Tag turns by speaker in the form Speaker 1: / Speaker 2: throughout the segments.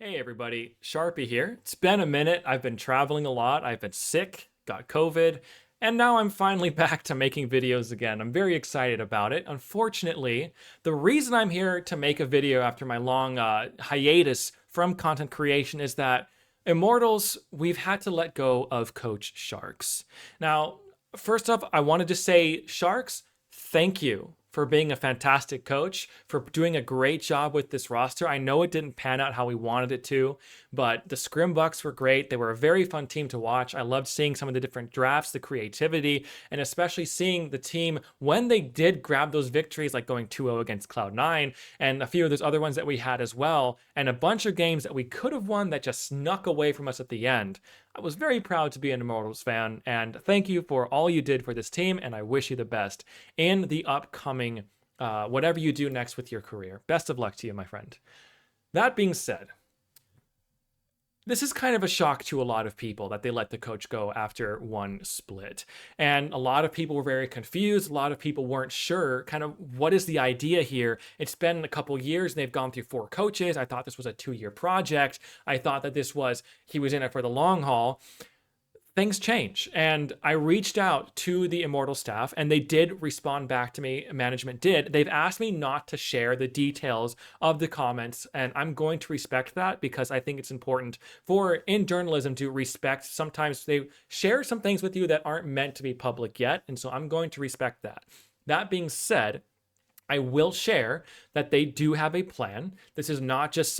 Speaker 1: Hey everybody, Sharpie here. It's been a minute. I've been traveling a lot. I've been sick, got COVID, and now I'm finally back to making videos again. I'm very excited about it. Unfortunately, the reason I'm here to make a video after my long hiatus from content creation is that Immortals, we've had to let go of Coach SharkZ. Now, first off, I wanted to say, SharkZ, thank you for being a fantastic coach, for doing a great job with this roster. I know it didn't pan out how we wanted it to, but the Scrimbucks were great. They were a very fun team to watch. I loved seeing some of the different drafts, the creativity, and especially seeing the team when they did grab those victories, like going 2-0 against Cloud9, and a few of those other ones that we had as well, and a bunch of games that we could have won that just snuck away from us at the end. I was very proud to be an Immortals fan, and thank you for all you did for this team, and I wish you the best in the upcoming whatever you do next with your career. Best of luck to you, my friend. That being said, this is kind of a shock to a lot of people that they let the coach go after one split. And a lot of people were very confused. A lot of people weren't sure kind of what is the idea here. It's been a couple years and they've gone through 4 coaches. I thought this was a 2-year project. I thought that he was in it for the long haul. Things change, and I reached out to the Immortal staff and they did respond back to me. Management did. They've asked me not to share the details of the comments, and I'm going to respect that because I think it's important in journalism to respect. Sometimes they share some things with you that aren't meant to be public yet, and so I'm going to respect that. That being said, I will share that they do have a plan. This is not just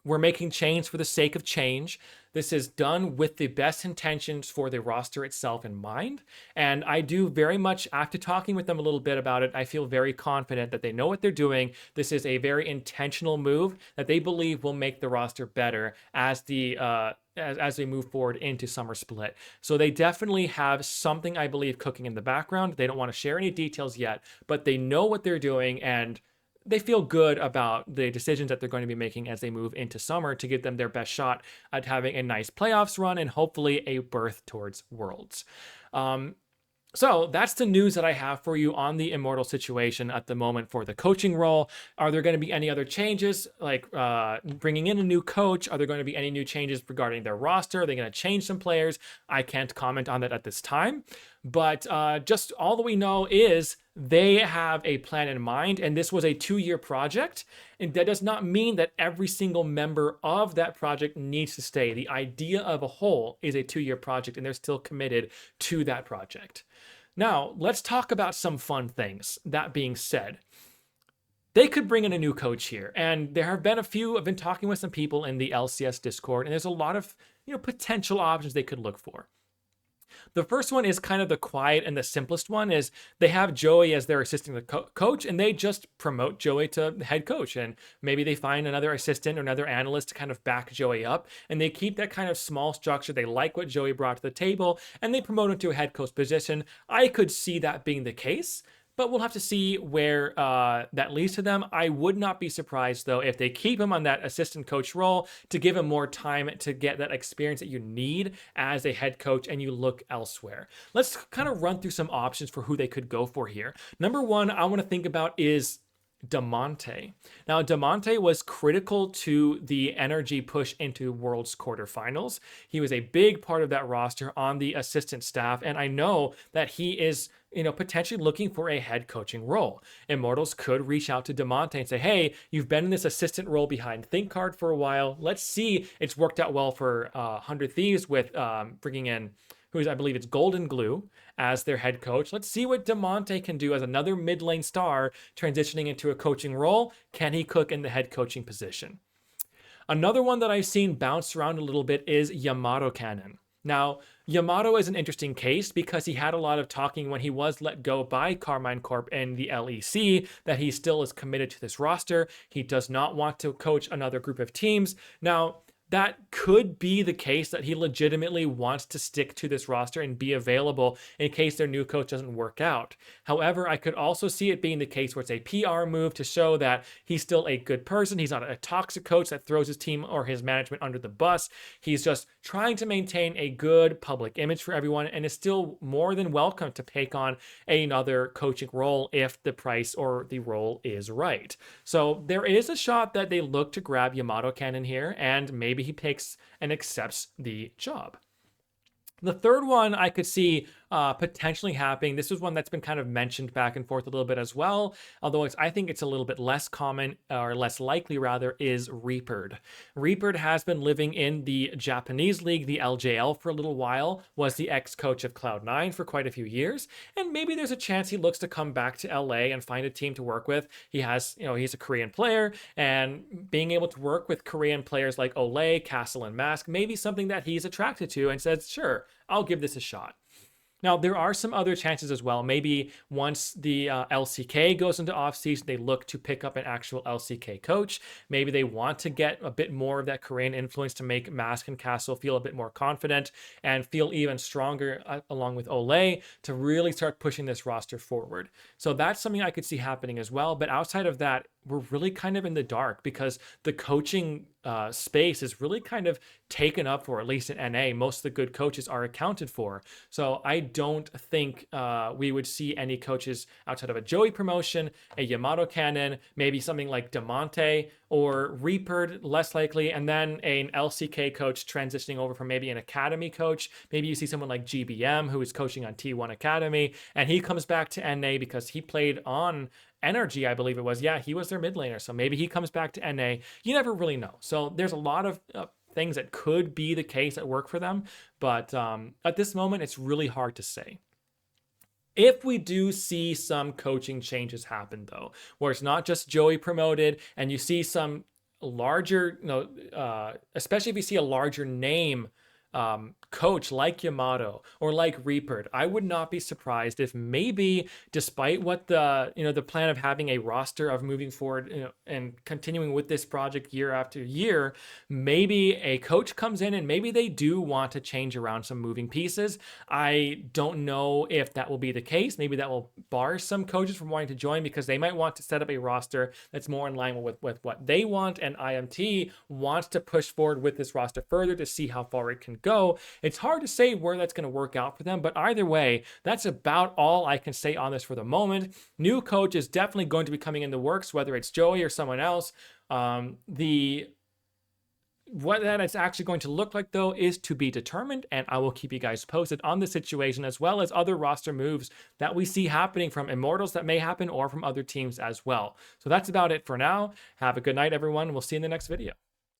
Speaker 1: we're making change for the sake of change. This is done with the best intentions for the roster itself in mind. And I do very much, after talking with them a little bit about it, I feel very confident that they know what they're doing. This is a very intentional move that they believe will make the roster better as they move forward into summer split. So they definitely have something, I believe, cooking in the background. They don't want to share any details yet, but they know what they're doing and they feel good about the decisions that they're going to be making as they move into summer to give them their best shot at having a nice playoffs run and hopefully a berth towards Worlds. So that's the news that I have for you on the Immortal situation at the moment for the coaching role. Are there going to be any other changes, like bringing in a new coach? Are there going to be any new changes regarding their roster? Are they going to change some players? I can't comment on that at this time. But just all that we know is they have a plan in mind, and this was a 2-year project. And that does not mean that every single member of that project needs to stay. The idea of a whole is a 2-year project, and they're still committed to that project. Now, let's talk about some fun things. That being said, they could bring in a new coach here. And there have been I've been talking with some people in the LCS Discord, and there's a lot of potential options they could look for. The first one is kind of the quiet and the simplest one is they have Joey as their assistant coach, and they just promote Joey to head coach. And maybe they find another assistant or another analyst to kind of back Joey up. And they keep that kind of small structure. They like what Joey brought to the table, and they promote him to a head coach position. I could see that being the case, but we'll have to see where that leads to them. I would not be surprised, though, if they keep him on that assistant coach role to give him more time to get that experience that you need as a head coach and you look elsewhere. Let's kind of run through some options for who they could go for here. Number one I want to think about is Damonte. Now, Damonte was critical to the energy push into Worlds quarterfinals. He was a big part of that roster on the assistant staff, and I know that he is potentially looking for a head coaching role. Immortals could reach out to Damonte and say, hey, you've been in this assistant role behind ThinkCard for a while. Let's see. It's worked out well for 100 Thieves with bringing in I believe it's Golden Glue as their head coach. Let's see what Damonte can do as another mid lane star transitioning into a coaching role. Can he cook in the head coaching position? Another one that I've seen bounce around a little bit is Yamato Cannon. Now, Yamato is an interesting case because he had a lot of talking when he was let go by Carmine Corp and the LEC that he still is committed to this roster. He does not want to coach another group of teams. Now, that could be the case that he legitimately wants to stick to this roster and be available in case their new coach doesn't work out. However, I could also see it being the case where it's a PR move to show that he's still a good person. He's not a toxic coach that throws his team or his management under the bus. He's just trying to maintain a good public image for everyone and is still more than welcome to take on another coaching role if the price or the role is right. So there is a shot that they look to grab Yamato Cannon here, and maybe he takes and accepts the job. The third one I could see potentially happening. This is one that's been kind of mentioned back and forth a little bit as well, although I think it's a little bit less common, or less likely rather, is Reaperd. Reaperd has been living in the Japanese league, the LJL, for a little while, was the ex-coach of Cloud9 for quite a few years, and maybe there's a chance he looks to come back to LA and find a team to work with. He has, he's a Korean player, and being able to work with Korean players like Olay, Castle, and Mask may be something that he's attracted to and says, sure, I'll give this a shot. Now, there are some other chances as well. Maybe once the LCK goes into offseason, they look to pick up an actual LCK coach. Maybe they want to get a bit more of that Korean influence to make Mask and Castle feel a bit more confident and feel even stronger along with Olay to really start pushing this roster forward. So that's something I could see happening as well. But outside of that, we're really kind of in the dark because the coaching space is really kind of taken up for, at least in NA. Most of the good coaches are accounted for. So I don't think we would see any coaches outside of a Joey promotion, a Yamato Cannon, maybe something like Demonte or Reaperd, less likely, and then an LCK coach transitioning over from maybe an academy coach. Maybe you see someone like GBM who is coaching on T1 Academy, and he comes back to NA because he played on Energy, I believe it was. Yeah, he was their mid laner. So maybe he comes back to NA. You never really know. So there's a lot of things that could be the case that work for them. But at this moment, it's really hard to say. If we do see some coaching changes happen, though, where it's not just Joey promoted and you see some larger, especially if you see a larger name coach like Yamato or like Reaperd, I would not be surprised if maybe, despite what the plan of having a roster of moving forward, and continuing with this project year after year, maybe a coach comes in and maybe they do want to change around some moving pieces. I don't know if that will be the case. Maybe that will bar some coaches from wanting to join because they might want to set up a roster that's more in line with what they want, and IMT wants to push forward with this roster further to see how far it can go. It's hard to say where that's going to work out for them, but either way, that's about all I can say on this for the moment. New coach is definitely going to be coming in the works, whether it's Joey or someone else. What that is actually going to look like, though, is to be determined, and I will keep you guys posted on the situation as well as other roster moves that we see happening from Immortals that may happen or from other teams as well. So that's about it for now. Have a good night, everyone. We'll see you in the next video.